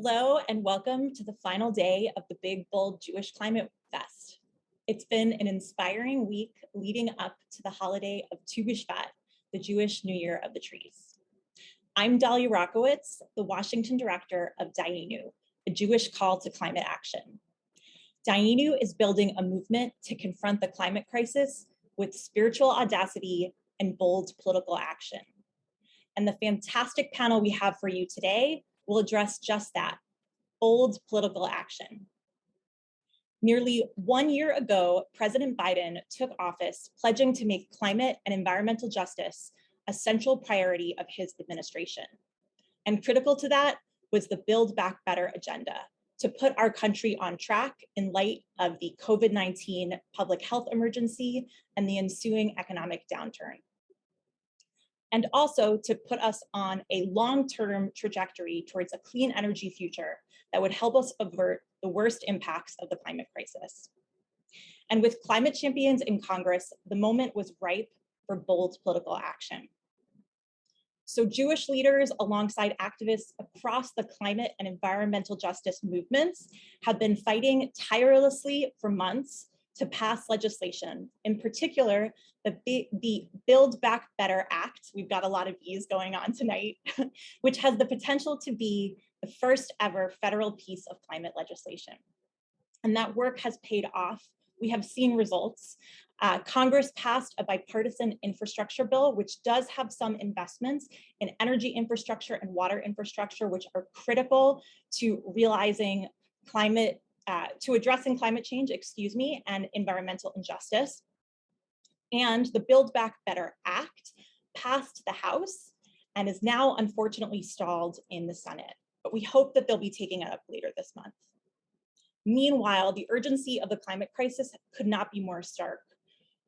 Hello and welcome to the final day of the Big Bold Jewish Climate Fest. It's been an inspiring week leading up to the holiday of Tu B'Shvat, the Jewish New Year of the Trees. I'm Dahlia Rockowitz, the Washington director of Dayenu, a Jewish call to climate action. Dayenu is building a movement to confront the climate crisis with spiritual audacity and bold political action. And the fantastic panel we have for you today will address just that, bold political action. Nearly 1 year ago, President Biden took office, pledging to make climate and environmental justice a central priority of his administration. And critical to that was the Build Back Better agenda to put our country on track in light of the COVID-19 public health emergency and the ensuing economic downturn. And also to put us on a long-term trajectory towards a clean energy future that would help us avert the worst impacts of the climate crisis. And with climate champions in Congress, the moment was ripe for bold political action. So Jewish leaders alongside activists across the climate and environmental justice movements have been fighting tirelessly for months to pass legislation, in particular, the Build Back Better Act. We've got a lot of B's going on tonight, which has the potential to be the first ever federal piece of climate legislation. And that work has paid off. We have seen results. Congress passed a bipartisan infrastructure bill, which does have some investments in energy infrastructure and water infrastructure, which are critical to realizing to addressing climate change, and environmental injustice. And the Build Back Better Act passed the House and is now unfortunately stalled in the Senate, but we hope that they'll be taking it up later this month. Meanwhile, the urgency of the climate crisis could not be more stark.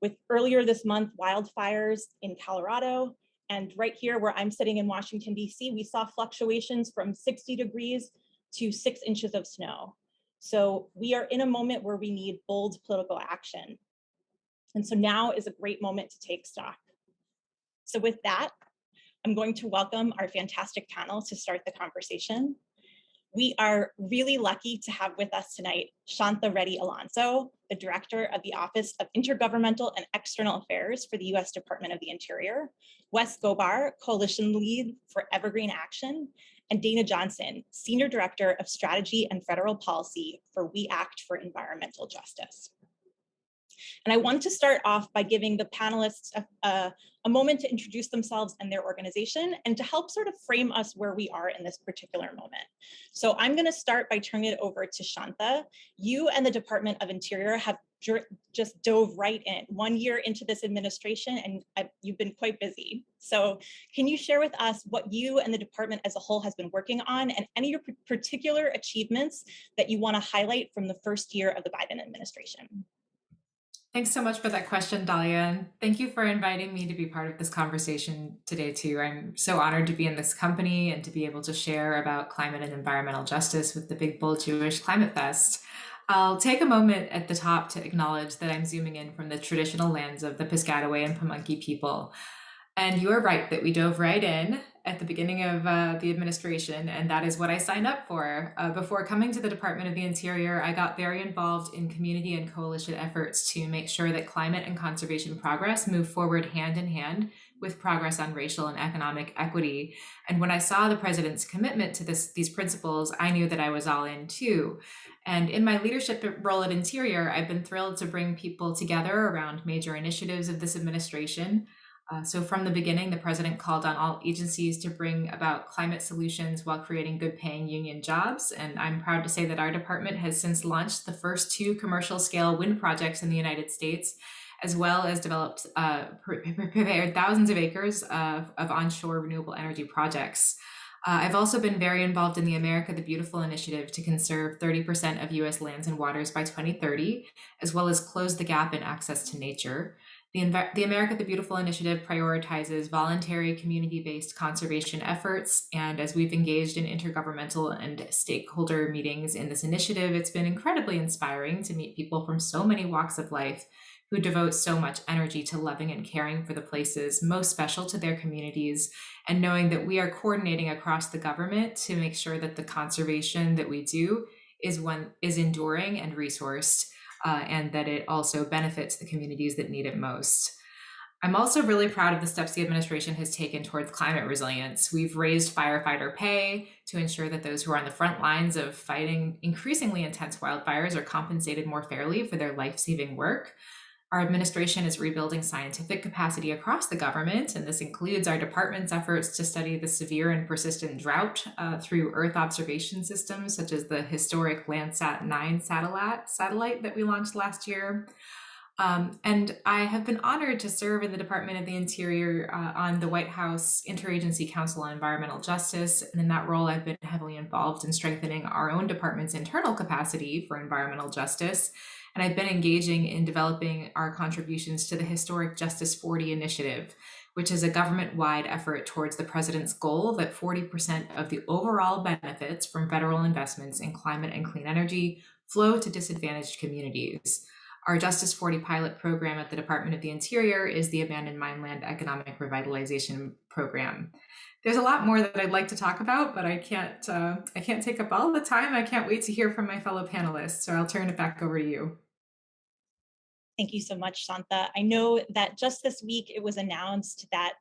With earlier this month, wildfires in Colorado, and right here where I'm sitting in Washington, DC, we saw fluctuations from 60 degrees to 6 inches of snow. So we are in a moment where we need bold political action. And so now is a great moment to take stock. So with that, I'm going to welcome our fantastic panel to start the conversation. We are really lucky to have with us tonight Shantha Reddy Alonso, the Director of the Office of Intergovernmental and External Affairs for the US Department of the Interior, Wes Gobar, Coalition Lead for Evergreen Action, and Dana Johnson, Senior Director of Strategy and Federal Policy for We Act for Environmental Justice. And I wanted to start off by giving the panelists a moment to introduce themselves and their organization and to help sort of frame us where we are in this particular moment. So I'm going to start by turning it over to Shantha. You and the Department of Interior have just dove right in 1 year into this administration, and you've been quite busy. So can you share with us what you and the department as a whole has been working on and any of your particular achievements that you want to highlight from the first year of the Biden administration? Thanks so much for that question, Dahlia. And thank you for inviting me to be part of this conversation today, too. I'm so honored to be in this company and to be able to share about climate and environmental justice with the Big Bold Jewish Climate Fest. I'll take a moment at the top to acknowledge that I'm zooming in from the traditional lands of the Piscataway and Pamunkey people. And you are right that we dove right in at the beginning of the administration, and that is what I signed up for. Before coming to the Department of the Interior, I got very involved in community and coalition efforts to make sure that climate and conservation progress move forward hand in hand with progress on racial and economic equity. And when I saw the president's commitment to these principles, I knew that I was all in too. And in my leadership role at Interior, I've been thrilled to bring people together around major initiatives of this administration. So from the beginning, the president called on all agencies to bring about climate solutions while creating good paying union jobs. And I'm proud to say that our department has since launched the first 2 commercial scale wind projects in the United States, as well as developed, prepared thousands of acres of onshore renewable energy projects. I've also been very involved in the America the Beautiful initiative to conserve 30% of US lands and waters by 2030, as well as close the gap in access to nature. The America the Beautiful initiative prioritizes voluntary community-based conservation efforts, and as we've engaged in intergovernmental and stakeholder meetings in this initiative, it's been incredibly inspiring to meet people from so many walks of life who devote so much energy to loving and caring for the places most special to their communities, and knowing that we are coordinating across the government to make sure that the conservation that we do is enduring and resourced, and that it also benefits the communities that need it most. I'm also really proud of the steps the administration has taken towards climate resilience. We've raised firefighter pay to ensure that those who are on the front lines of fighting increasingly intense wildfires are compensated more fairly for their life-saving work. Our administration is rebuilding scientific capacity across the government, and this includes our department's efforts to study the severe and persistent drought through Earth observation systems, such as the historic Landsat 9 satellite that we launched last year. And I have been honored to serve in the Department of the Interior on the White House Interagency Council on Environmental Justice. And in that role, I've been heavily involved in strengthening our own department's internal capacity for environmental justice. And I've been engaging in developing our contributions to the historic Justice 40 initiative, which is a government-wide effort towards the president's goal that 40% of the overall benefits from federal investments in climate and clean energy flow to disadvantaged communities. Our Justice 40 pilot program at the Department of the Interior is the Abandoned Mineland Economic Revitalization Program. There's a lot more that I'd like to talk about, but I can't take up all the time. I can't wait to hear from my fellow panelists, so I'll turn it back over to you. Thank you so much, Shantha. I know that just this week it was announced that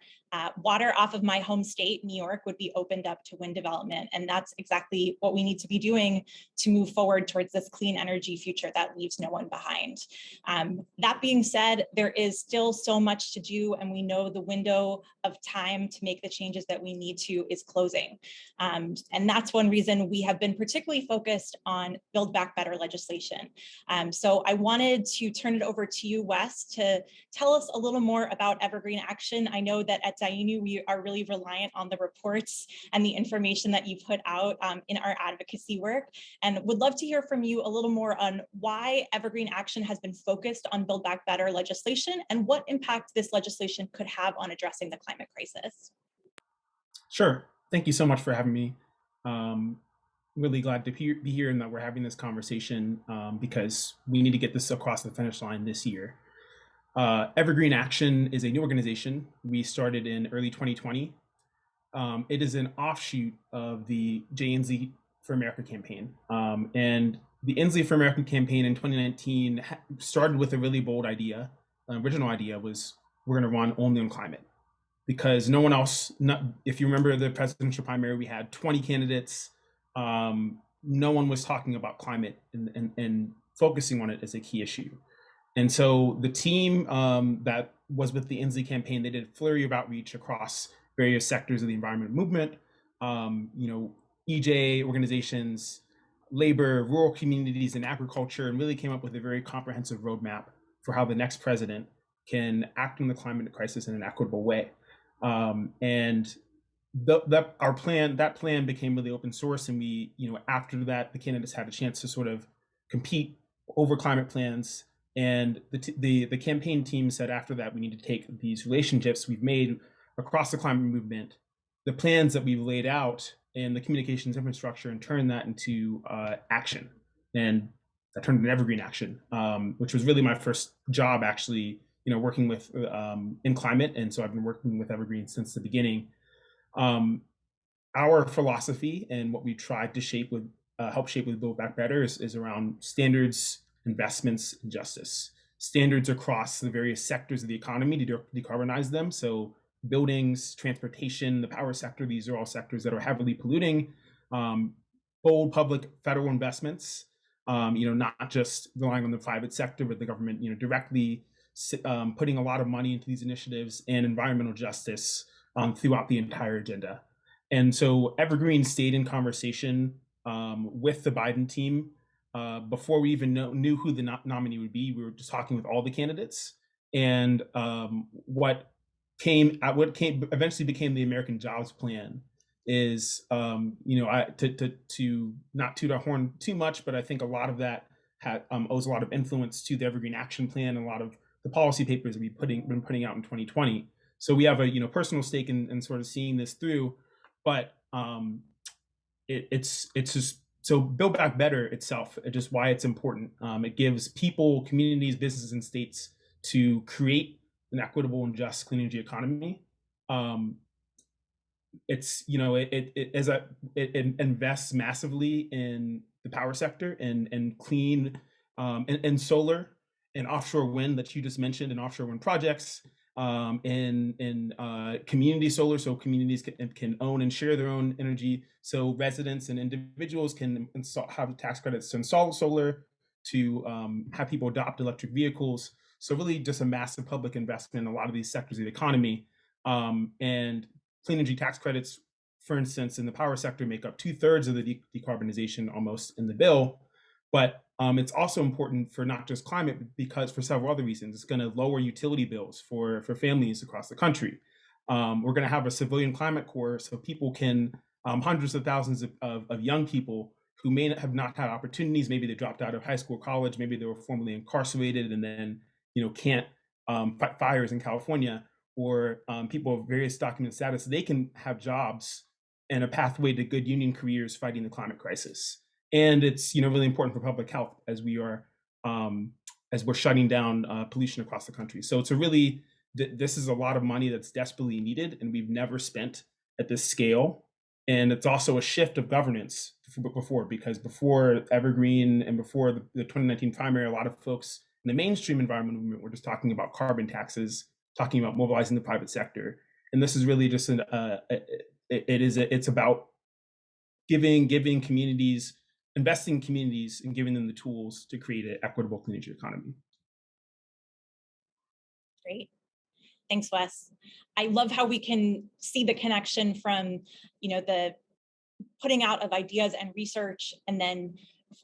water off of my home state, New York, would be opened up to wind development. And that's exactly what we need to be doing to move forward towards this clean energy future that leaves no one behind. That being said, there is still so much to do, and we know the window of time to make the changes that we need to is closing. And that's one reason we have been particularly focused on Build Back Better legislation. So I wanted to turn it over to you, Wes, to tell us a little more about Evergreen Action. I know that at Dainu, we are really reliant on the reports and the information that you put out in our advocacy work, and would love to hear from you a little more on why Evergreen Action has been focused on Build Back Better legislation and what impact this legislation could have on addressing the climate crisis. Sure. Thank you so much for having me. Really glad to be here and that we're having this conversation because we need to get this across the finish line this year. Evergreen Action is a new organization. We started in early 2020. It is an offshoot of the Inslee for America campaign. And the Inslee for America campaign in 2019 started with a really bold idea. The original idea was we're going to run only on climate because no one else, if you remember the presidential primary, we had 20 candidates. No one was talking about climate and focusing on it as a key issue. And so the team that was with the Inslee campaign, they did a flurry of outreach across various sectors of the environment movement, EJ organizations, labor, rural communities, and agriculture, and really came up with a very comprehensive roadmap for how the next president can act on the climate crisis in an equitable way. And that plan became really open source, and we, after that, the candidates had a chance to sort of compete over climate plans. And the campaign team said after that, we need to take these relationships we've made across the climate movement, the plans that we've laid out, and the communications infrastructure, and turn that into action. And that turned into Evergreen Action, which was really my first job, actually, working with in climate. And so I've been working with Evergreen since the beginning. Our philosophy and what we tried to help shape with Build Back Better is around standards, investments, and justice. Standards across the various sectors of the economy to decarbonize them. So buildings, transportation, the power sector, these are all sectors that are heavily polluting. Bold public federal investments, not just relying on the private sector, but the government, directly putting a lot of money into these initiatives, and environmental justice throughout the entire agenda. And so Evergreen stayed in conversation with the Biden team before we even knew who the nominee would be. We were just talking with all the candidates, and what eventually became the American Jobs Plan is, to not toot our horn too much, but I think a lot of that owes a lot of influence to the Evergreen Action Plan and a lot of the policy papers that we've been putting out in 2020. So we have a personal stake in sort of seeing this through, but it's just so Build Back Better itself, just why it's important. It gives people, communities, businesses, and states to create an equitable and just clean energy economy. It's it invests massively in the power sector and clean and solar and offshore wind that you just mentioned, and offshore wind projects, in community solar, so communities can own and share their own energy, so residents and individuals can have tax credits to install solar, to have people adopt electric vehicles. So really just a massive public investment in a lot of these sectors of the economy. And clean energy tax credits, for instance, in the power sector make up 2/3 of the decarbonization almost in the bill. But it's also important for not just climate, because for several other reasons. It's going to lower utility bills for families across the country. We're going to have a civilian climate corps, so people can, hundreds of thousands of young people who may have not had opportunities. Maybe they dropped out of high school, college. Maybe they were formerly incarcerated and then can't fight fires in California, or people of various document status. They can have jobs and a pathway to good union careers fighting the climate crisis. And it's really important for public health as we're shutting down pollution across the country. So it's this is a lot of money that's desperately needed, and we've never spent at this scale. And it's also a shift of governance because before Evergreen and before the 2019 primary, a lot of folks in the mainstream environmental movement were just talking about carbon taxes, talking about mobilizing the private sector. And this is really just it's about giving communities, investing in communities, and giving them the tools to create an equitable clean energy economy. Great. Thanks, Wes. I love how we can see the connection from, the putting out of ideas and research, and then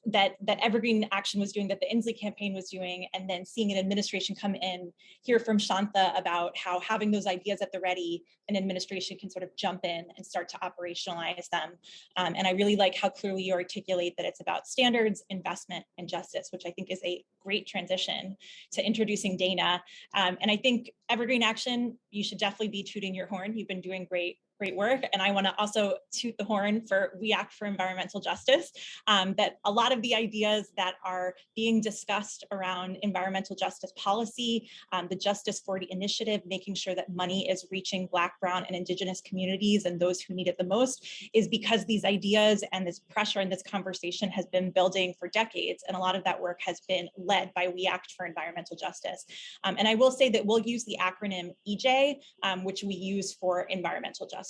that Evergreen Action was doing, that the Inslee campaign was doing, and then seeing an administration come in, hear from Shantha about how having those ideas at the ready, an administration can sort of jump in and start to operationalize them. And I really like how clearly you articulate that it's about standards, investment, and justice, which I think is a great transition to introducing Dana. And I think Evergreen Action, you should definitely be tooting your horn. You've been doing great work. And I want to also toot the horn for We Act for Environmental Justice, that a lot of the ideas that are being discussed around environmental justice policy, the Justice 40 initiative, making sure that money is reaching Black, Brown, and Indigenous communities and those who need it the most, is because these ideas and this pressure and this conversation has been building for decades. And a lot of that work has been led by We Act for Environmental Justice. And I will say that we'll use the acronym EJ, which we use for environmental justice.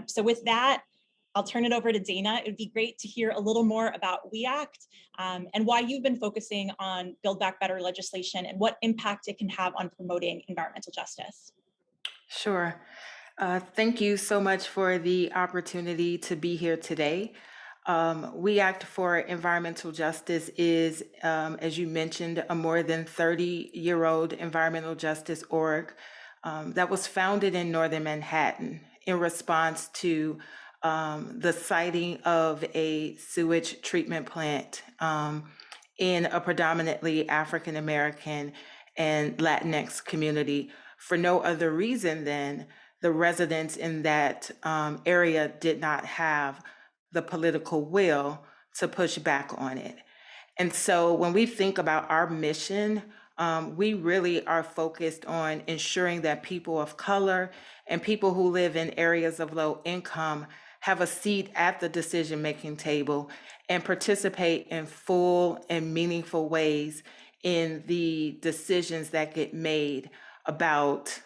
So with that, I'll turn it over to Dana. It would be great to hear a little more about We Act, and why you've been focusing on Build Back Better legislation and what impact it can have on promoting environmental justice. Sure. Thank you so much for the opportunity to be here today. We Act for Environmental Justice is, as you mentioned, a more than 30-year-old environmental justice org that was founded in Northern Manhattan in response to the siting of a sewage treatment plant in a predominantly African American and Latinx community, for no other reason than the residents in that area did not have the political will to push back on it. And so when we think about our mission, we really are focused on ensuring that people of color and people who live in areas of low income have a seat at the decision-making table and participate in full and meaningful ways in the decisions that get made about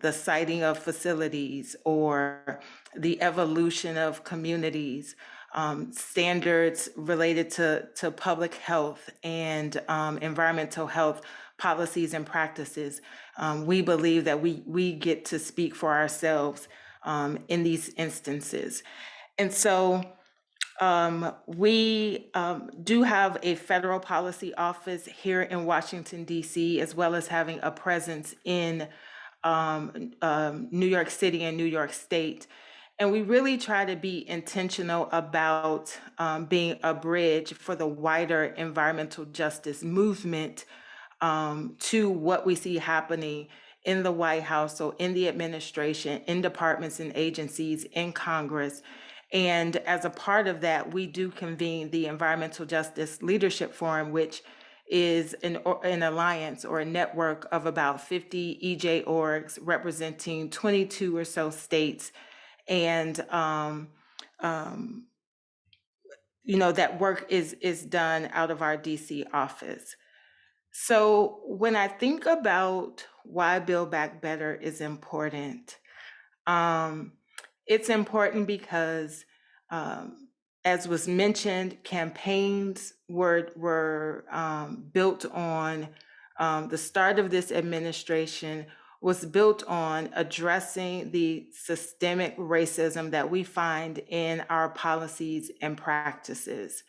the siting of facilities or the evolution of communities, standards related to public health and environmental health policies and practices. We believe that we get to speak for ourselves in these instances. And so we do have a federal policy office here in Washington, D.C., as well as having a presence in New York City and New York State. And we really try to be intentional about being a bridge for the wider environmental justice movement to what we see happening in the White House, so in the administration, in departments and agencies, in Congress. And as a part of that, we do convene the Environmental Justice Leadership Forum, which is an alliance or a network of about 50 EJ orgs representing 22 or so states. And that work is done out of our DC office. So when I think about why Build Back Better is important, it's important because, as was mentioned, campaigns were built on, the start of this administration was built on addressing the systemic racism that we find in our policies and practices,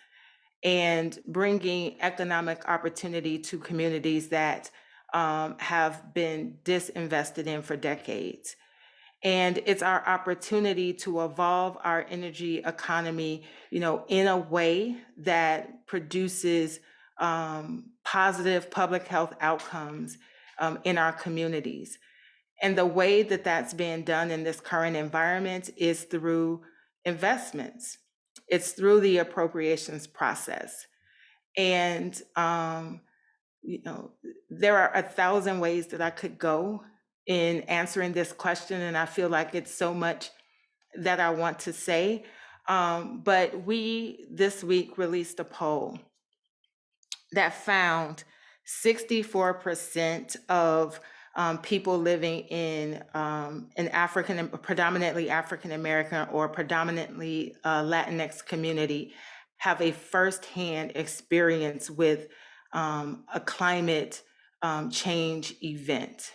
and bringing economic opportunity to communities that have been disinvested in for decades. And it's our opportunity to evolve our energy economy, in a way that produces positive public health outcomes in our communities. And the way that that's being done in this current environment is through investments. It's through the appropriations process. And, there are 1,000 ways that I could go in answering this question, and I feel like it's so much that I want to say. But we this week released a poll that found 64% of people living in predominantly African American or predominantly Latinx community have a firsthand experience with a climate change event.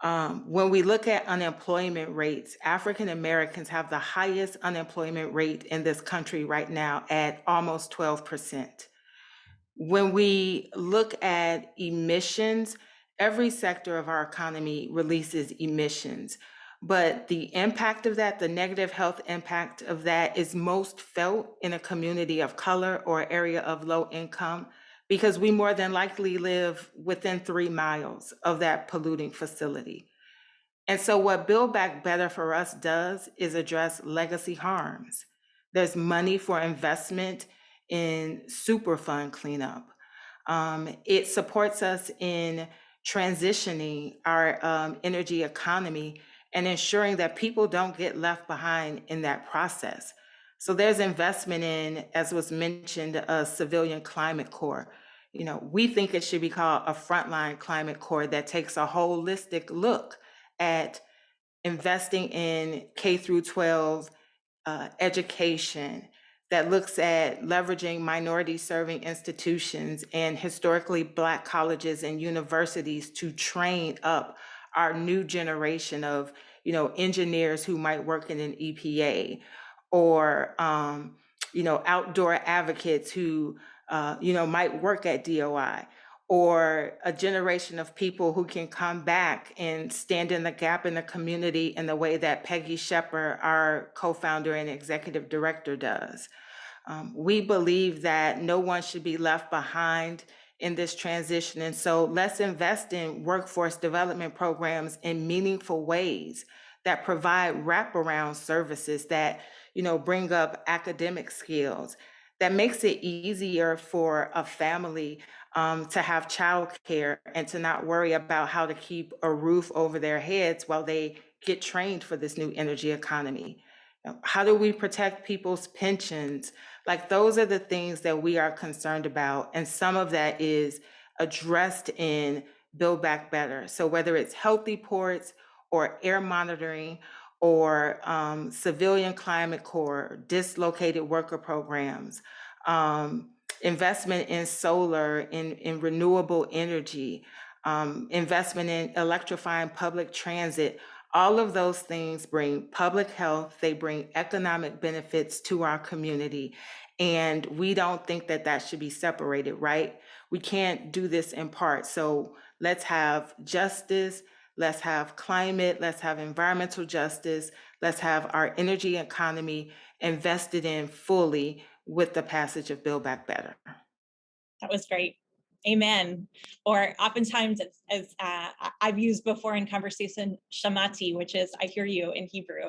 When we look at unemployment rates, African Americans have the highest unemployment rate in this country right now at almost 12%. When we look at emissions, every sector of our economy releases emissions, but the impact of that, the negative health impact of that, is most felt in a community of color or area of low income, because we more than likely live within 3 miles of that polluting facility. And so what Build Back Better for us does is address legacy harms. There's money for investment in Superfund cleanup. It supports us in transitioning our energy economy and ensuring that people don't get left behind in that process. So there's investment in, as was mentioned, a civilian climate corps. We think it should be called a frontline climate corps that takes a holistic look at investing in K through 12 education, that looks at leveraging minority serving institutions and historically Black colleges and universities to train up our new generation of, engineers who might work in an EPA, or, outdoor advocates who, might work at DOI, or a generation of people who can come back and stand in the gap in the community in the way that Peggy Shepard, our co-founder and executive director, does. We believe that no one should be left behind in this transition. And so let's invest in workforce development programs in meaningful ways that provide wraparound services that, bring up academic skills, that makes it easier for a family to have childcare and to not worry about how to keep a roof over their heads while they get trained for this new energy economy. How do we protect people's pensions? Like, those are the things that we are concerned about. And some of that is addressed in Build Back Better. So whether it's healthy ports or air monitoring or civilian climate corps, dislocated worker programs, investment in solar, in renewable energy, investment in electrifying public transit, all of those things bring public health, they bring economic benefits to our community. And we don't think that that should be separated, right? We can't do this in part. So let's have justice, let's have climate, let's have environmental justice, let's have our energy economy invested in fully with the passage of Build Back Better. That was great. Amen. Or oftentimes, as I've used before in conversation, shamati, which is I hear you in Hebrew.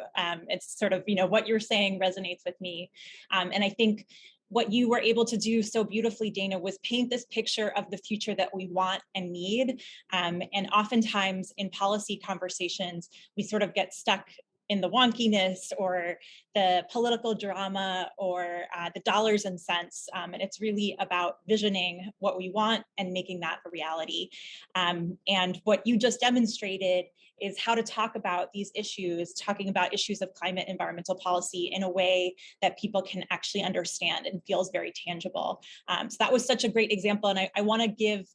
It's sort of, what you're saying resonates with me. And I think what you were able to do so beautifully, Dana, was paint this picture of the future that we want and need. And oftentimes in policy conversations, we sort of get stuck in the wonkiness or the political drama or the dollars and cents. And it's really about visioning what we want and making that a reality. And what you just demonstrated is how to talk about these issues, talking about issues of climate environmental policy in a way that people can actually understand and feels very tangible. So that was such a great example. And I want to give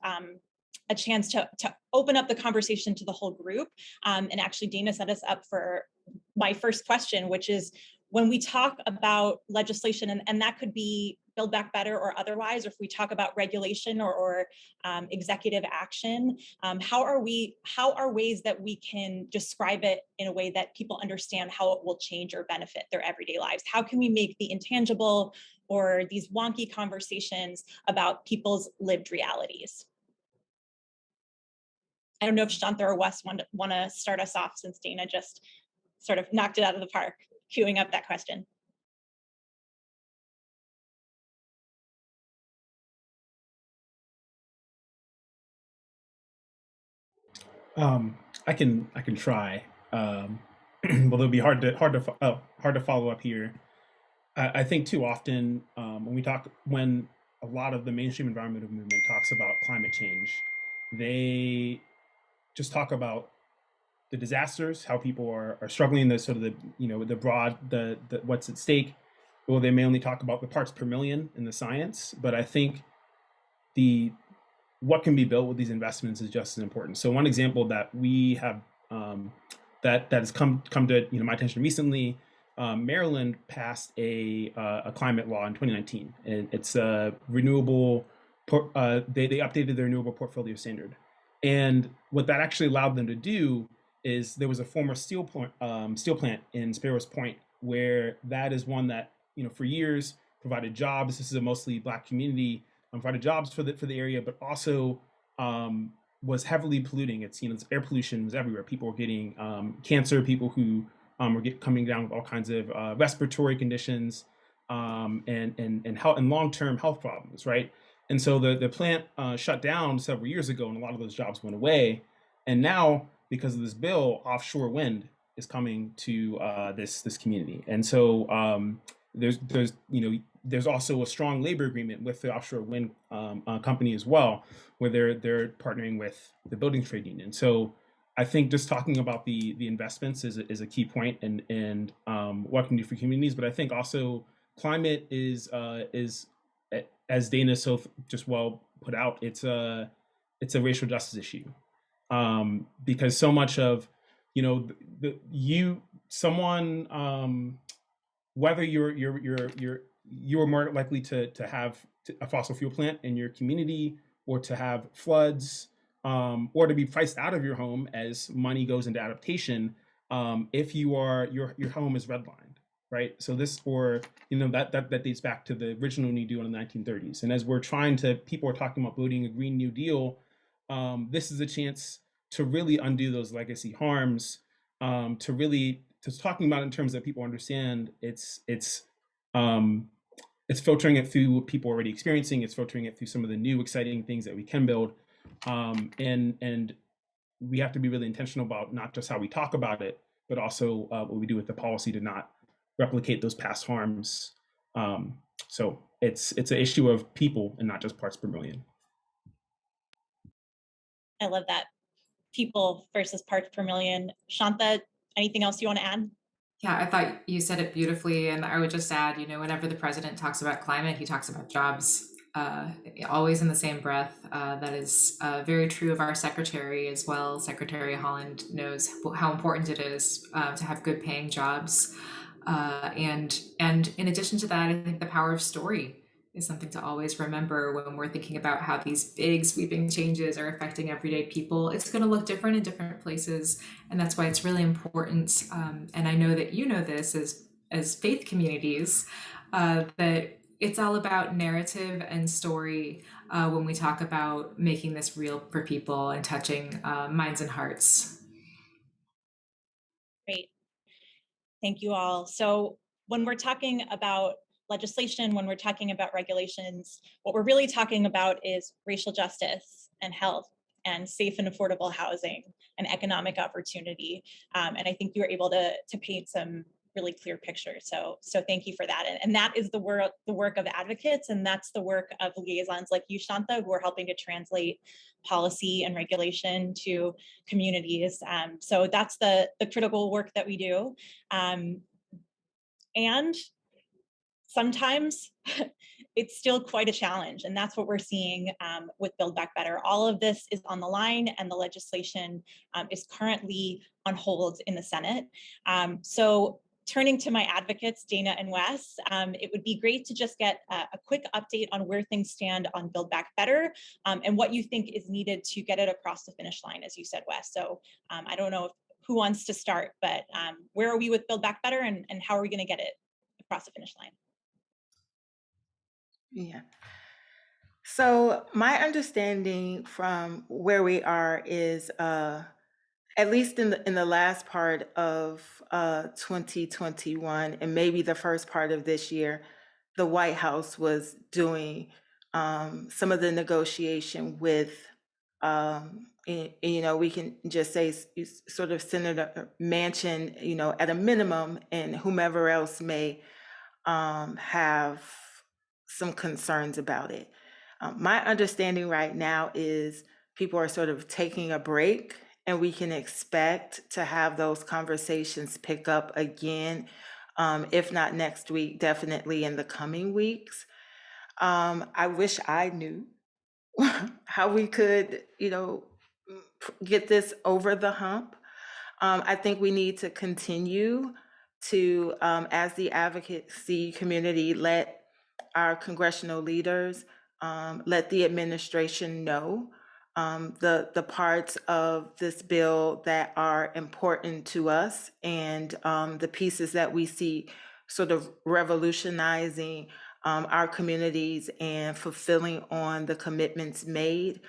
a chance to open up the conversation to the whole group. And actually, Dana set us up for my first question, which is when we talk about legislation, and that could be Build Back Better or otherwise, or if we talk about regulation or executive action, how are ways that we can describe it in a way that people understand how it will change or benefit their everyday lives? How can we make the intangible or these wonky conversations about people's lived realities? I don't know if Shantha or Wes want to start us off, since Dana just sort of knocked it out of the park, queuing up that question. I can try, but it'll be hard to follow up here. I think too often when a lot of the mainstream environmental movement talks about climate change, they just talk about the disasters, how people are struggling, the sort of the broad the what's at stake. Or they may only talk about the parts per million in the science, but I think the what can be built with these investments is just as important. So one example that we have that has come to my attention recently, Maryland passed a climate law in 2019, and it's a renewable. They updated their renewable portfolio standard, and what that actually allowed them to do is there was a former steel plant in Sparrows Point, where that is one that for years provided jobs. This is a mostly Black community. Provided jobs for the area, but also was heavily polluting. It's air pollution was everywhere. People were getting cancer. People who were coming down with all kinds of respiratory conditions and long-term health problems, right? And so the plant shut down several years ago, and a lot of those jobs went away. And now, because of this bill, offshore wind is coming to this community. And so there's also a strong labor agreement with the offshore wind company as well, where they're partnering with the building trade union. So I think just talking about the investments is a key point, and what can do for communities. But I think also climate is as Dana so just well put out, it's a racial justice issue, because so much of whether you're more likely to have a fossil fuel plant in your community, or to have floods, or to be priced out of your home as money goes into adaptation, if your home is redlined, right? So that dates back to the original New Deal in the 1930s. And as people are talking about building a Green New Deal, this is a chance to really undo those legacy harms, to talking about in terms that people understand. It's filtering it through what people are already experiencing. It's filtering it through some of the new exciting things that we can build, and we have to be really intentional about not just how we talk about it, but also what we do with the policy to not replicate those past harms. So it's an issue of people and not just parts per million. I love that. People versus parts per million. Shantha, anything else you want to add? Yeah, I thought you said it beautifully. And I would just add, whenever the president talks about climate, he talks about jobs, always in the same breath. That is very true of our secretary as well. Secretary Holland knows how important it is to have good paying jobs. And in addition to that, I think the power of story is something to always remember when we're thinking about how these big sweeping changes are affecting everyday people. It's going to look different in different places, and that's why it's really important. And I know that this as faith communities, that it's all about narrative and story when we talk about making this real for people and touching minds and hearts. Great. Thank you all. So when we're talking about legislation, when we're talking about regulations, what we're really talking about is racial justice and health and safe and affordable housing and economic opportunity. And I think you were able to paint some really clear picture. So thank you for that. And that is the work of advocates, and that's the work of liaisons like you, Shanta, who are helping to translate policy and regulation to communities. So that's the critical work that we do. And sometimes it's still quite a challenge, and that's what we're seeing with Build Back Better. All of this is on the line, and the legislation is currently on hold in the Senate. So turning to my advocates, Dana and Wes, it would be great to just get a quick update on where things stand on Build Back Better and what you think is needed to get it across the finish line, as you said, Wes. So I don't know who wants to start, but where are we with Build Back Better, and how are we going to get it across the finish line? Yeah. So my understanding from where we are is, at least in the last part of 2021 and maybe the first part of this year, the White House was doing some of the negotiation with, we can just say sort of Senator Manchin, at a minimum, and whomever else may have some concerns about it. My understanding right now is people are sort of taking a break, and we can expect to have those conversations pick up again, if not next week, definitely in the coming weeks. I wish I knew how we could, get this over the hump. I think we need to continue to, as the advocacy community, let our congressional leaders, let the administration know the parts of this bill that are important to us, and the pieces that we see sort of revolutionizing our communities and fulfilling on the commitments made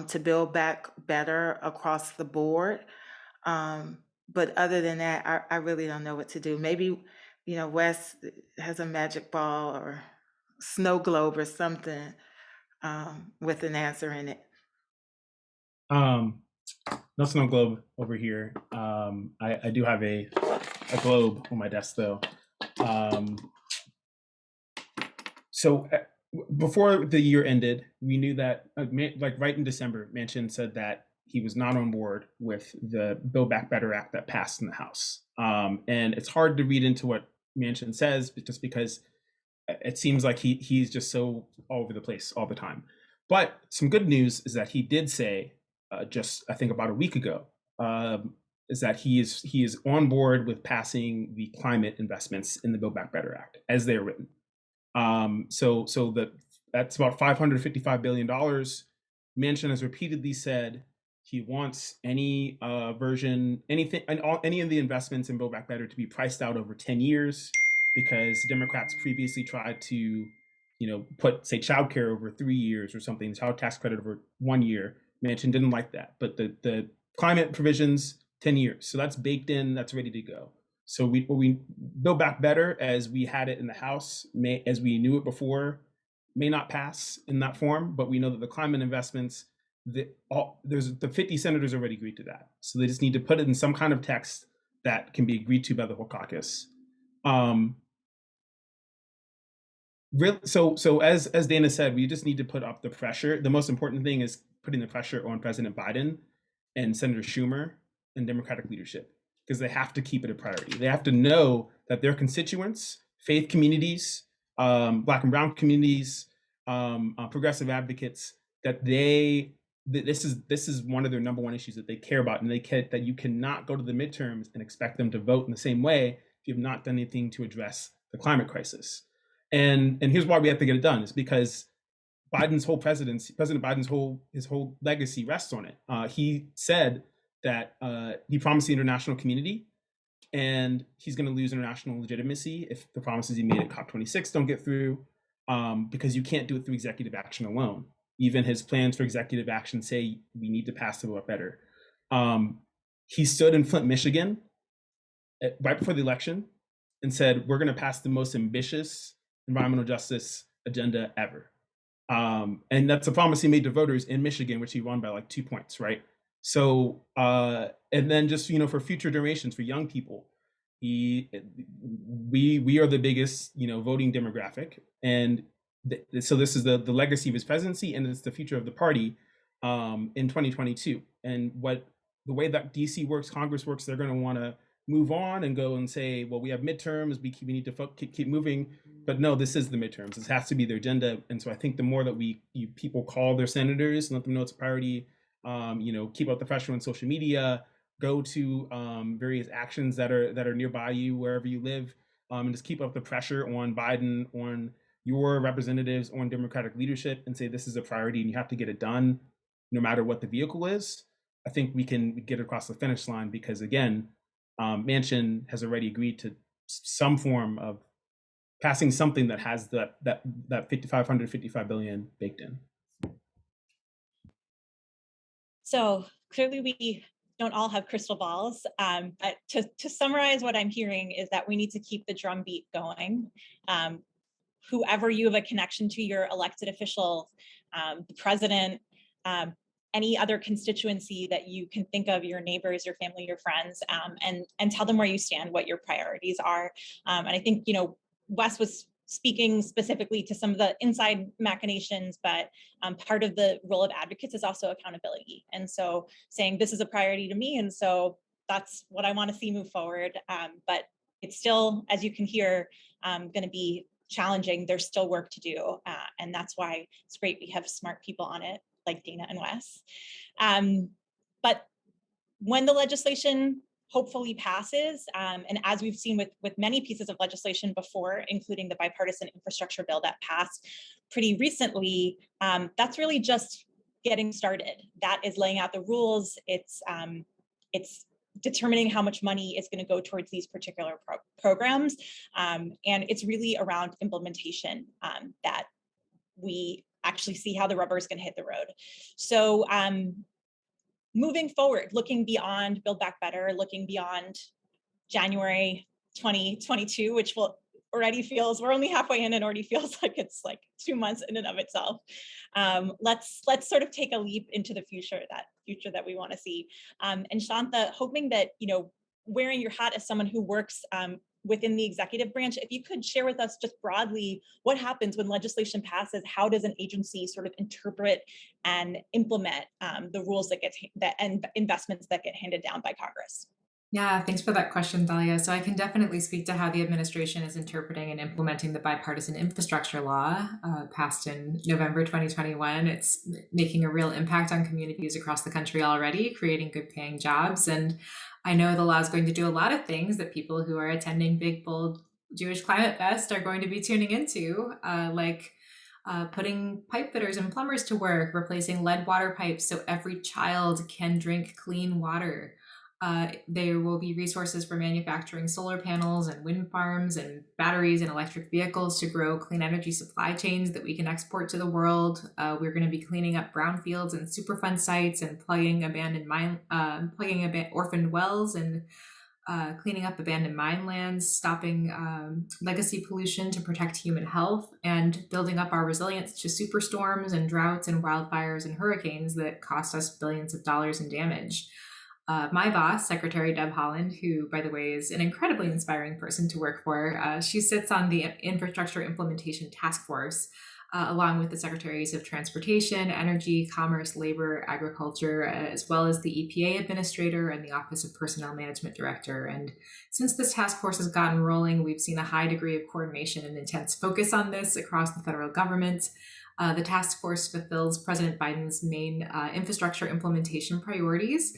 to build back better across the board. But other than that, I really don't know what to do. Maybe, Wes has a magic ball or snow globe or something with an answer in it. No snow globe over here. I do have a globe on my desk though. So before the year ended, we knew that like right in December, Manchin said that he was not on board with the Build Back Better Act that passed in the House. And it's hard to read into what Manchin says just because it seems like he's just so all over the place all the time. But some good news is that he did say just I think about a week ago is that he is on board with passing the climate investments in the Build Back Better Act as they are written. So that's about $555 billion. Manchin has repeatedly said he wants any any of the investments in Build Back Better to be priced out over 10 years, because Democrats previously tried to, put, say, childcare over 3 years or something, child tax credit over 1 year. Manchin didn't like that, but the climate provisions, 10 years. So that's baked in, that's ready to go. So we Build Back Better as we had it in the House, as we knew it before, may not pass in that form, but we know that the climate investments, the 50 senators already agreed to that. So they just need to put it in some kind of text that can be agreed to by the whole caucus. So as Dana said, we just need to put up the pressure. The most important thing is putting the pressure on President Biden and Senator Schumer and Democratic leadership, because they have to keep it a priority. They have to know that their constituents, faith communities, Black and Brown communities, progressive advocates, that this is one of their number one issues that they care about, and that you cannot go to the midterms and expect them to vote in the same way if you have not done anything to address the climate crisis. And here's why we have to get it done: is because Biden's whole President Biden's his whole legacy rests on it. He said that he promised the international community, and he's going to lose international legitimacy if the promises he made at COP26 don't get through, because you can't do it through executive action alone. Even his plans for executive action say we need to pass the vote better. He stood in Flint, Michigan, right before the election, and said, we're going to pass the most ambitious environmental justice agenda ever. And that's a promise he made to voters in Michigan, which he won by like 2 points, right? So, and then just, for future generations, for young people, we are the biggest, voting demographic. And so this is the legacy of his presidency, and it's the future of the party in 2022. And the way that DC works, Congress works, they're going to want to move on and go and say, well, we have midterms, we need to keep moving. But no, this is the midterms. This has to be their agenda. And so I think the more that people call their senators and let them know it's a priority, keep up the pressure on social media, go to various actions that are nearby you, wherever you live, and just keep up the pressure on Biden, on your representatives, on Democratic leadership, and say this is a priority and you have to get it done no matter what the vehicle is. I think we can get across the finish line because, again, Manchin has already agreed to some form of passing something that has that 55 billion baked in. So clearly we don't all have crystal balls, but to summarize what I'm hearing is that we need to keep the drumbeat going. Whoever you have a connection to, your elected officials, the president, any other constituency that you can think of, your neighbors, your family, your friends, and tell them where you stand, what your priorities are. And I think, Wes was speaking specifically to some of the inside machinations, but part of the role of advocates is also accountability. And so saying this is a priority to me, and so that's what I want to see move forward. But it's still, as you can hear, going to be challenging. There's still work to do. And that's why it's great we have smart people on it, like Dana and Wes. But when the legislation hopefully passes, and as we've seen with many pieces of legislation before, including the bipartisan infrastructure bill that passed pretty recently, that's really just getting started. That is laying out the rules. It's determining how much money is going to go towards these particular programs. And it's really around implementation that we actually see how the rubber is going to hit the road. So moving forward, looking beyond Build Back Better, looking beyond January 2022, which we're only halfway in and already feels like it's like 2 months in and of itself. Let's sort of take a leap into the future that we want to see. And Shantha, hoping that, wearing your hat as someone who works within the executive branch, if you could share with us just broadly what happens when legislation passes, how does an agency sort of interpret and implement the rules and investments that get handed down by Congress? Yeah, thanks for that question, Dahlia. So I can definitely speak to how the administration is interpreting and implementing the bipartisan infrastructure law passed in November 2021. It's making a real impact on communities across the country already, creating good paying jobs. And I know the law is going to do a lot of things that people who are attending Big Bold Jewish Climate Fest are going to be tuning into, like putting pipe fitters and plumbers to work, replacing lead water pipes so every child can drink clean water. There will be resources for manufacturing solar panels and wind farms and batteries and electric vehicles to grow clean energy supply chains that we can export to the world. We're going to be cleaning up brownfields and Superfund sites and plugging orphaned wells and cleaning up abandoned mine lands, stopping legacy pollution to protect human health, and building up our resilience to superstorms and droughts and wildfires and hurricanes that cost us billions of dollars in damage. My boss, Secretary Deb Haaland, who, by the way, is an incredibly inspiring person to work for, she sits on the Infrastructure Implementation Task Force, along with the Secretaries of Transportation, Energy, Commerce, Labor, Agriculture, as well as the EPA Administrator and the Office of Personnel Management Director. And since this task force has gotten rolling, we've seen a high degree of coordination and intense focus on this across the federal government. The task force fulfills President Biden's main infrastructure implementation priorities.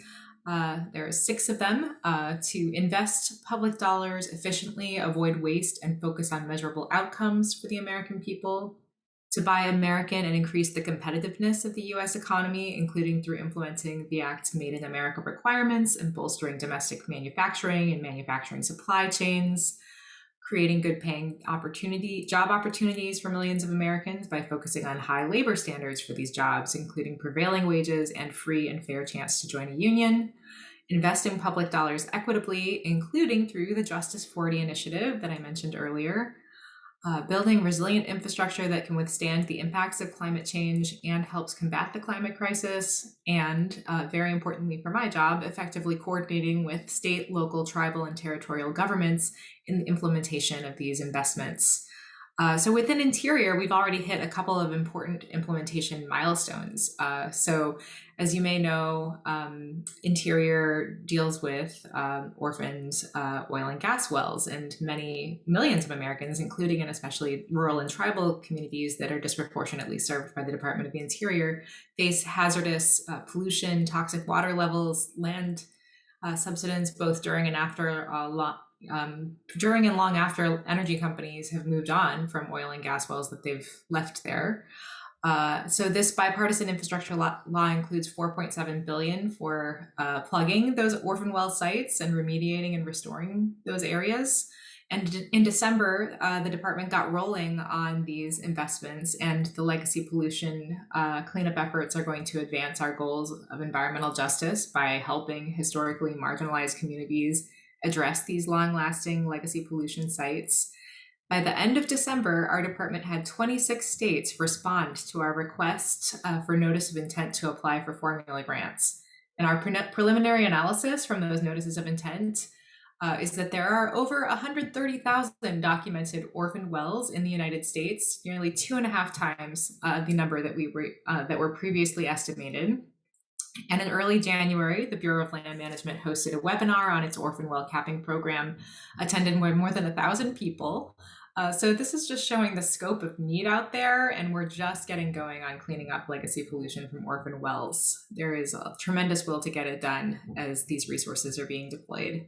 There are 6 of them: to invest public dollars efficiently, avoid waste, and focus on measurable outcomes for the American people; to buy American and increase the competitiveness of the U.S. economy, including through implementing the Act's Made in America requirements and bolstering domestic manufacturing and manufacturing supply chains; creating good paying job opportunities for millions of Americans by focusing on high labor standards for these jobs, including prevailing wages and free and fair chance to join a union; investing public dollars equitably, including through the Justice 40 initiative that I mentioned earlier; building resilient infrastructure that can withstand the impacts of climate change and helps combat the climate crisis, and very importantly for my job, effectively coordinating with state, local, tribal, and territorial governments in the implementation of these investments. So within Interior, we've already hit a couple of important implementation milestones. So as you may know, Interior deals with orphaned oil and gas wells, and many millions of Americans, including and especially rural and tribal communities that are disproportionately served by the Department of the Interior, face hazardous pollution, toxic water levels, land subsidence, both during and after during and long after energy companies have moved on from oil and gas wells that they've left there. So this bipartisan infrastructure law includes $4.7 billion for plugging those orphan well sites and remediating and restoring those areas. And in December, the department got rolling on these investments, and the legacy pollution cleanup efforts are going to advance our goals of environmental justice by helping historically marginalized communities address these long-lasting legacy pollution sites. By the end of December, our department had 26 states respond to our request for notice of intent to apply for formula grants. And our preliminary analysis from those notices of intent is that there are over 130,000 documented orphan wells in the United States, nearly 2.5 times the number that were previously estimated. And in early January, the Bureau of Land Management hosted a webinar on its orphan well capping program, attended by more than 1,000 people. So this is just showing the scope of need out there, and we're just getting going on cleaning up legacy pollution from orphan wells. There is a tremendous will to get it done as these resources are being deployed.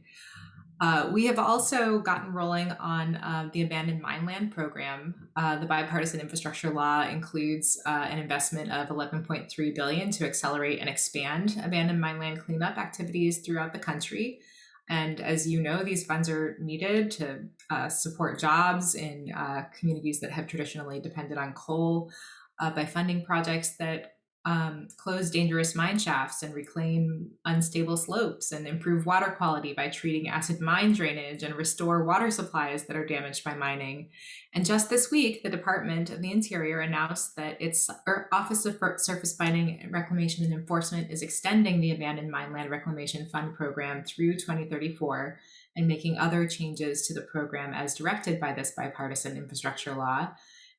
We have also gotten rolling on the abandoned mine land program. The bipartisan infrastructure law includes an investment of $11.3 billion to accelerate and expand abandoned mine land cleanup activities throughout the country. And as you know, these funds are needed to support jobs in communities that have traditionally depended on coal by funding projects that close dangerous mine shafts and reclaim unstable slopes, and improve water quality by treating acid mine drainage and restore water supplies that are damaged by mining. And just this week, the Department of the Interior announced that its Office of Surface Mining, Reclamation and Enforcement is extending the Abandoned Mine Land Reclamation Fund program through 2034 and making other changes to the program as directed by this bipartisan infrastructure law.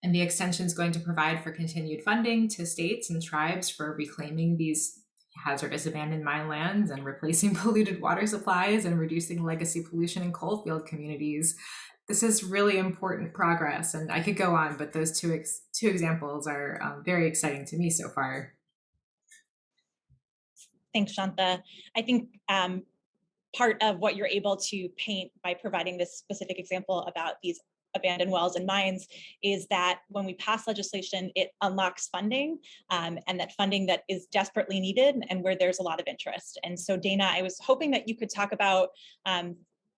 And the extension is going to provide for continued funding to states and tribes for reclaiming these hazardous abandoned mine lands and replacing polluted water supplies and reducing legacy pollution in coalfield communities. This is really important progress, and I could go on, but those two examples are very exciting to me so far. Thanks, Shanta. I think part of what you're able to paint by providing this specific example about these abandoned wells and mines is that when we pass legislation, it unlocks funding, and that funding that is desperately needed and where there's a lot of interest. And so Dana, I was hoping that you could talk about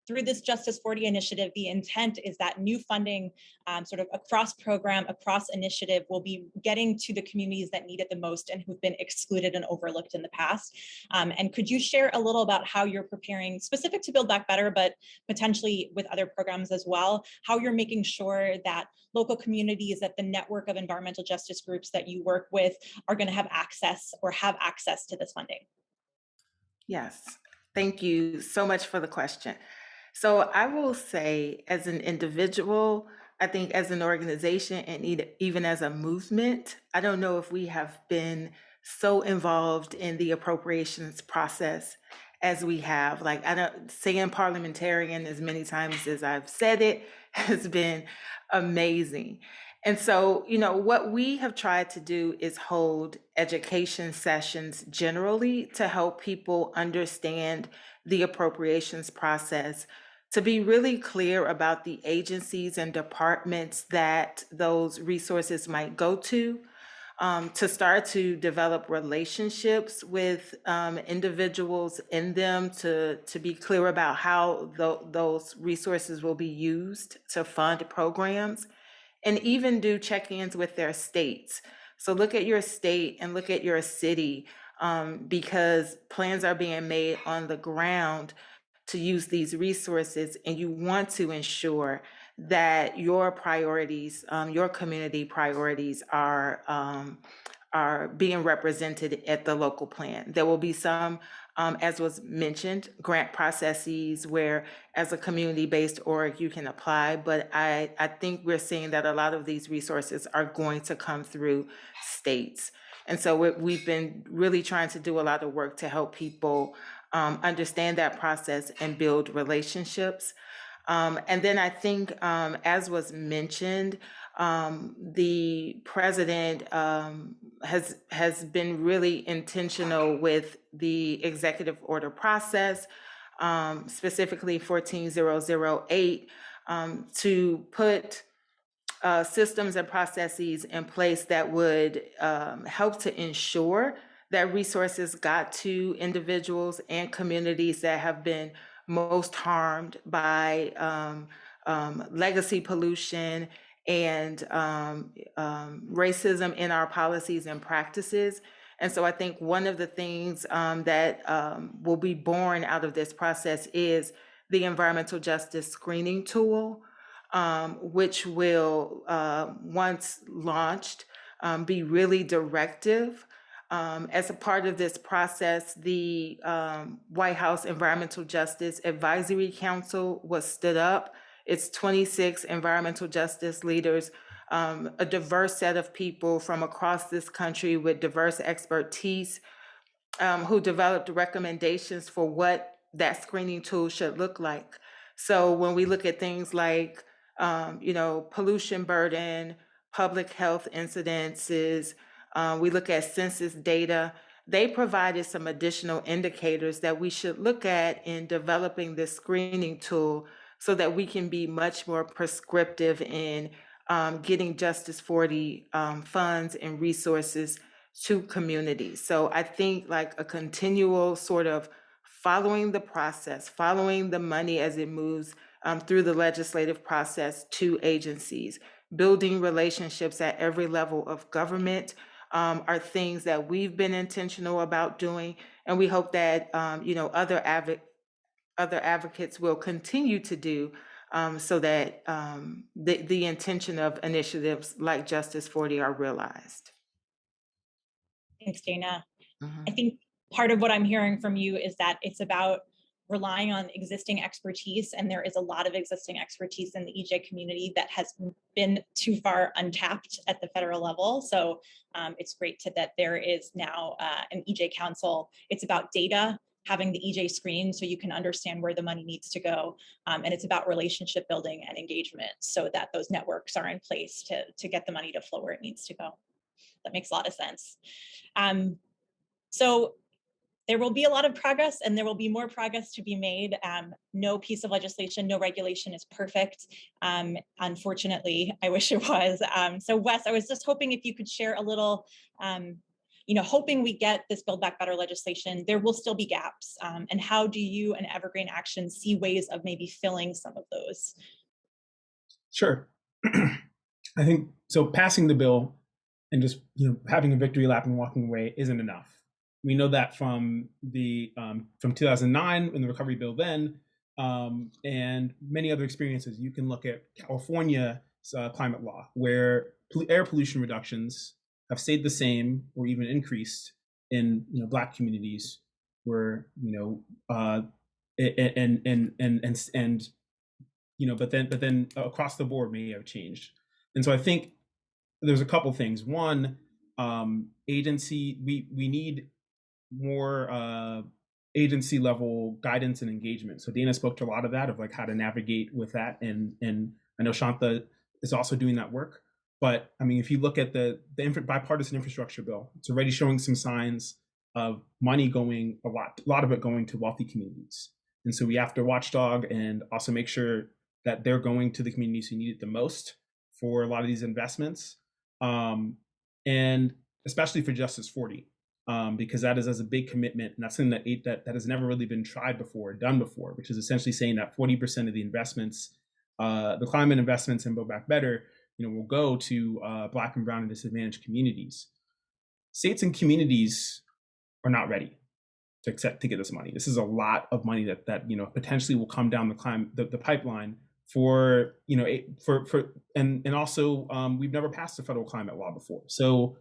through this Justice 40 initiative, the intent is that new funding sort of across program, across initiative will be getting to the communities that need it the most and who've been excluded and overlooked in the past. And could you share a little about how you're preparing, specific to Build Back Better, but potentially with other programs as well, how you're making sure that local communities, that the network of environmental justice groups that you work with are going to have access to this funding? Yes, thank you so much for the question. So I will say, as an individual, I think as an organization and even as a movement, I don't know if we have been so involved in the appropriations process as we have. Like, I don't saying parliamentarian as many times as I've said it has been amazing. And so, what we have tried to do is hold education sessions generally to help people understand the appropriations process, to be really clear about the agencies and departments that those resources might go to start to develop relationships with individuals in them, to be clear about how those resources will be used to fund programs, and even do check-ins with their states. So look at your state and look at your city, because plans are being made on the ground to use these resources, and you want to ensure that your priorities, your community priorities are being represented at the local plan. There will be some, as was mentioned, grant processes where as a community-based org you can apply, but I think we're seeing that a lot of these resources are going to come through states. And so we've been really trying to do a lot of work to help people understand that process and build relationships. And then I think, as was mentioned, the president has been really intentional with the executive order process, specifically 14008, to put systems and processes in place that would help to ensure that resources got to individuals and communities that have been most harmed by legacy pollution and racism in our policies and practices. And so I think one of the things that will be born out of this process is the environmental justice screening tool, which will, once launched, be really directive. As a part of this process, the White House Environmental Justice Advisory Council was stood up. It's 26 environmental justice leaders, a diverse set of people from across this country with diverse expertise, who developed recommendations for what that screening tool should look like. So when we look at things like, pollution burden, public health incidences, we look at census data, they provided some additional indicators that we should look at in developing this screening tool so that we can be much more prescriptive in getting Justice 40 funds and resources to communities. So I think like a continual sort of following the process, following the money as it moves through the legislative process to agencies, building relationships at every level of government are things that we've been intentional about doing. And we hope that, other advocates will continue to do so that the intention of initiatives like Justice 40 are realized. Thanks, Dana. Mhm. I think part of what I'm hearing from you is that it's about relying on existing expertise, and there is a lot of existing expertise in the EJ community that has been too far untapped at the federal level. So it's great that there is now an EJ council. It's about data, having the EJ screen so you can understand where the money needs to go. And it's about relationship building and engagement so that those networks are in place to get the money to flow where it needs to go. That makes a lot of sense. So there will be a lot of progress, and there will be more progress to be made. No piece of legislation, no regulation is perfect. Unfortunately, I wish it was. So Wes, I was just hoping if you could share a little, hoping we get this Build Back Better legislation, there will still be gaps. And how do you and Evergreen Action see ways of maybe filling some of those? Sure. I think so. Passing the bill and just having a victory lap and walking away isn't enough. We know that from 2009 in the recovery bill then, and many other experiences. You can look at California's climate law, where air pollution reductions have stayed the same or even increased in Black communities, where but then across the board may have changed. And so I think there's a couple things. One, agency, we need more agency level guidance and engagement. So Dana spoke to a lot of that, of like how to navigate with that, and I know Shanta is also doing that work. But I mean, if you look at the bipartisan infrastructure bill, it's already showing some signs of money going, a lot of it going to wealthy communities. And so we have to watchdog and also make sure that they're going to the communities who need it the most for a lot of these investments, and especially for Justice 40. Because that is as a big commitment, and that's something that has never really been tried before, done before, which is essentially saying that 40% of the investments, the climate investments in Build Back Better, will go to Black and Brown and disadvantaged communities. States and communities are not ready to get this money. This is a lot of money that potentially will come down the pipeline for and also we've never passed a federal climate law before. So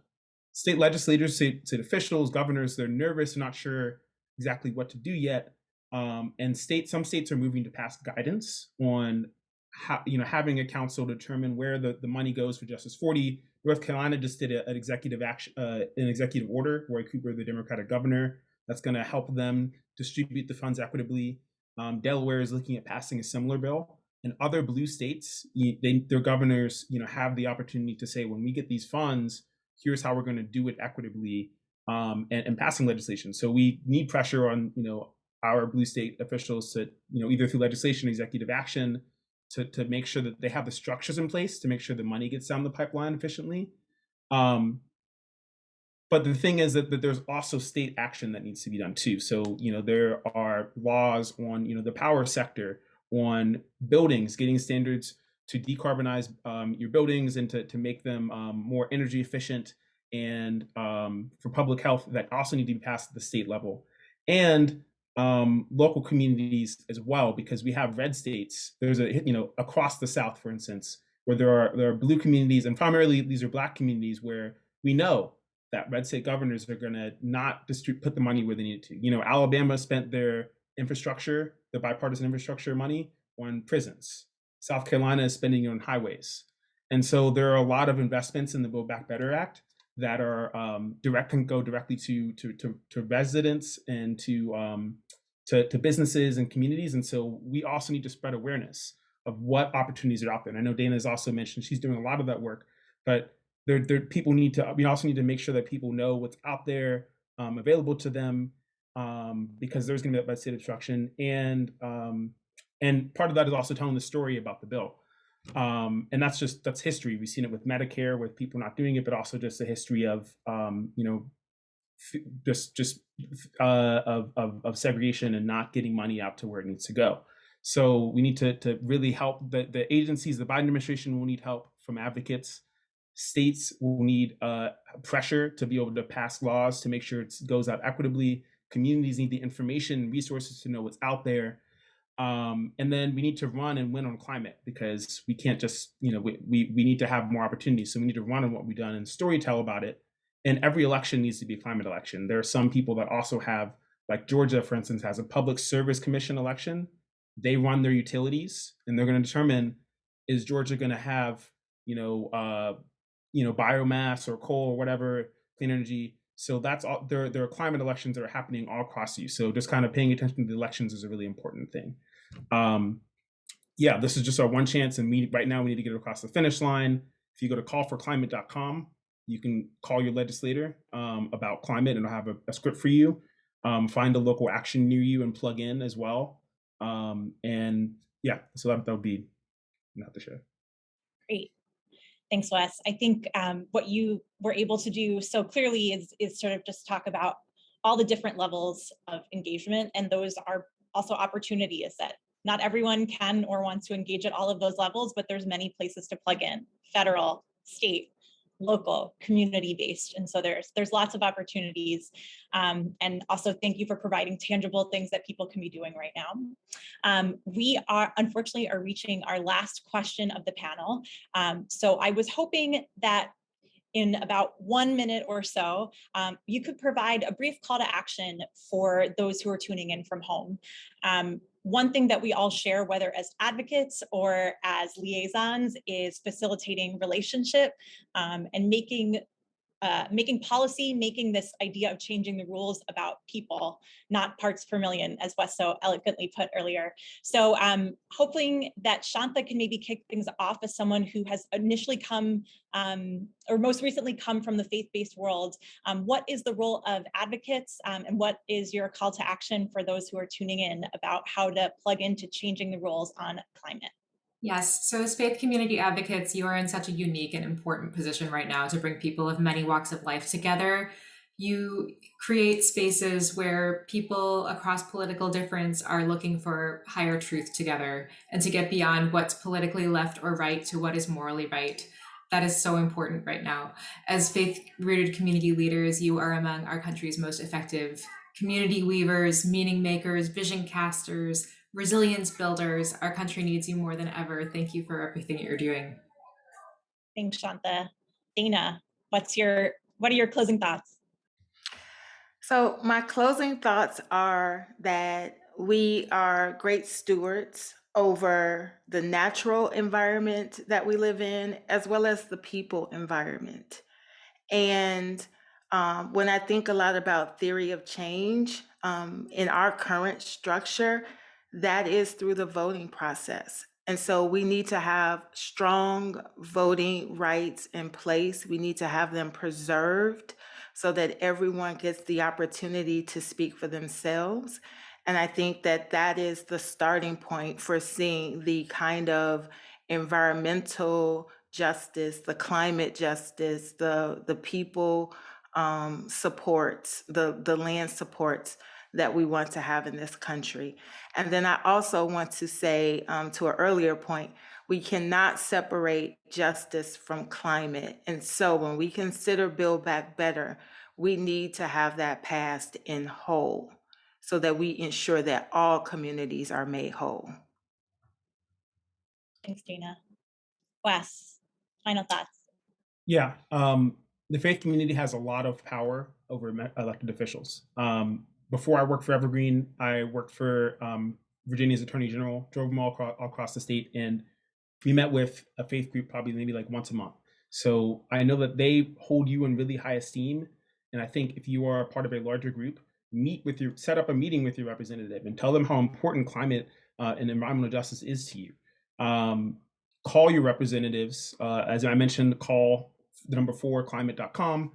state legislators, state officials, governors, they're nervous, not sure exactly what to do yet. And some states are moving to pass guidance on how, having a council determine where the money goes for Justice 40. North Carolina just did an executive action, an executive order. Roy Cooper, the Democratic governor, that's going to help them distribute the funds equitably. Delaware is looking at passing a similar bill. And other blue states, their governors, have the opportunity to say, when we get these funds, here's how we're going to do it equitably, and passing legislation. So we need pressure on, our blue state officials to, either through legislation, executive action, to make sure that they have the structures in place to make sure the money gets down the pipeline efficiently. But the thing is that there's also state action that needs to be done too. So, there are laws on, the power sector, on buildings, getting standards to decarbonize your buildings and to make them more energy efficient, and for public health that also need to be passed at the state level, and local communities as well, because we have red states. There's across the South, for instance, where there are blue communities, and primarily these are Black communities, where we know that red state governors are going to not put the money where they need it to. Alabama spent their infrastructure, the bipartisan infrastructure money, on prisons. South Carolina is spending it on highways. And so there are a lot of investments in the Build Back Better Act that are can go directly to residents and to businesses and communities. And so we also need to spread awareness of what opportunities are out there. And I know Dana has also mentioned she's doing a lot of that work, but we also need to make sure that people know what's out there, available to them, because there's going to be that state obstruction. And part of that is also telling the story about the bill. And that's history. We've seen it with Medicare, with people not doing it, but also just the history of, of segregation and not getting money out to where it needs to go. So we need to really help the agencies. The Biden administration will need help from advocates. States will need pressure to be able to pass laws to make sure it goes out equitably. Communities need the information and resources to know what's out there. And then we need to run and win on climate, because we can't just, we need to have more opportunities. So we need to run on what we've done and storytell about it. And every election needs to be a climate election. There are some people that also have, like Georgia, for instance, has a public service commission election. They run their utilities, and they're going to determine, is Georgia going to have, biomass or coal or whatever, clean energy. So that's all. There are climate elections that are happening all across you. So just kind of paying attention to the elections is a really important thing. This is just our one chance, and right now we need to get it across the finish line. If you go to callforclimate.com, you can call your legislator about climate, and I'll have a script for you. Find a local action near you and plug in as well. So that would be not the show. Great. Thanks, Wes. I think what you were able to do so clearly is sort of just talk about all the different levels of engagement, and those are also opportunities that not everyone can or wants to engage at all of those levels, but there's many places to plug in: federal, state, local, community-based. And so there's lots of opportunities. And also thank you for providing tangible things that people can be doing right now. We are unfortunately reaching our last question of the panel. So I was hoping that in about 1 minute or so, you could provide a brief call to action for those who are tuning in from home. One thing that we all share, whether as advocates or as liaisons, is facilitating relationship and making policy, making this idea of changing the rules about people, not parts per million, as Wes so eloquently put earlier. So hoping that Shantha can maybe kick things off as someone who has initially come or most recently come from the faith-based world. What is the role of advocates, and what is your call to action for those who are tuning in about how to plug into changing the rules on climate? Yes. So as faith community advocates, you are in such a unique and important position right now to bring people of many walks of life together. You create spaces where people across political difference are looking for higher truth together and to get beyond what's politically left or right to what is morally right. That is so important right now. As faith-rooted community leaders, you are among our country's most effective community weavers, meaning makers, vision casters, resilience builders. Our country needs you more than ever. Thank you for everything that you're doing. Thanks, Shanta. Dana, what are your closing thoughts? So, my closing thoughts are that we are great stewards over the natural environment that we live in, as well as the people environment. And when I think a lot about theory of change in our current structure, that is through the voting process. And so we need to have strong voting rights in place. We need to have them preserved so that everyone gets the opportunity to speak for themselves. And I think that that is the starting point for seeing the kind of environmental justice, the climate justice, the people supports, the land supports that we want to have in this country. And then I also want to say, to an earlier point, we cannot separate justice from climate. And so when we consider Build Back Better, we need to have that passed in whole so that we ensure that all communities are made whole. Thanks, Dana. Wes, final thoughts. Yeah, the faith community has a lot of power over elected officials. Before I worked for Evergreen, I worked for Virginia's Attorney General, drove them all across the state, and we met with a faith group probably maybe like once a month. So I know that they hold you in really high esteem. And I think if you are a part of a larger group, set up a meeting with your representative and tell them how important climate and environmental justice is to you. Call your representatives. As I mentioned, call the number 4 climate.com.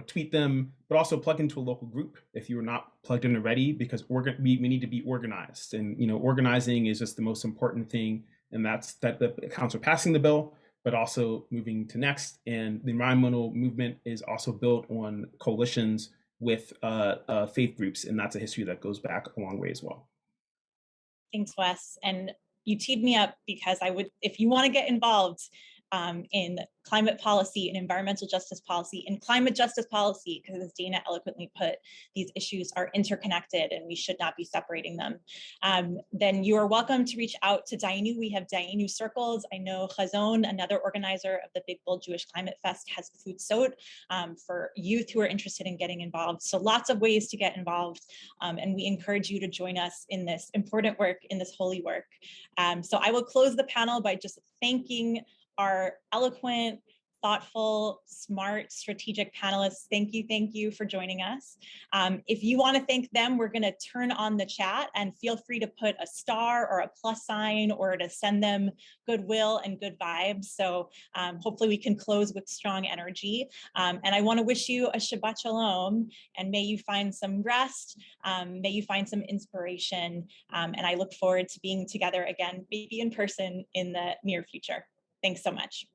Tweet them, but also plug into a local group if you are not plugged in already, because we need to be organized. And organizing is just the most important thing, and that accounts for passing the bill, but also moving to next. And the environmental movement is also built on coalitions with faith groups, and that's a history that goes back a long way as well. Thanks, Wes. And you teed me up, because if you want to get involved in climate policy and environmental justice policy and climate justice policy, because as Dana eloquently put, these issues are interconnected and we should not be separating them, then you are welcome to reach out to Dayenu. We have Dayenu circles. I know Chazon, another organizer of the Big Bold Jewish Climate Fest, has food sewed for youth who are interested in getting involved. So lots of ways to get involved. And we encourage you to join us in this important work, in this holy work. So I will close the panel by just thanking our eloquent, thoughtful, smart, strategic panelists. Thank you for joining us. If you want to thank them, we're going to turn on the chat, and feel free to put a star or a plus sign or to send them goodwill and good vibes. So hopefully we can close with strong energy. And I want to wish you a Shabbat Shalom, and may you find some rest, may you find some inspiration, and I look forward to being together again, maybe in person in the near future. Thanks so much.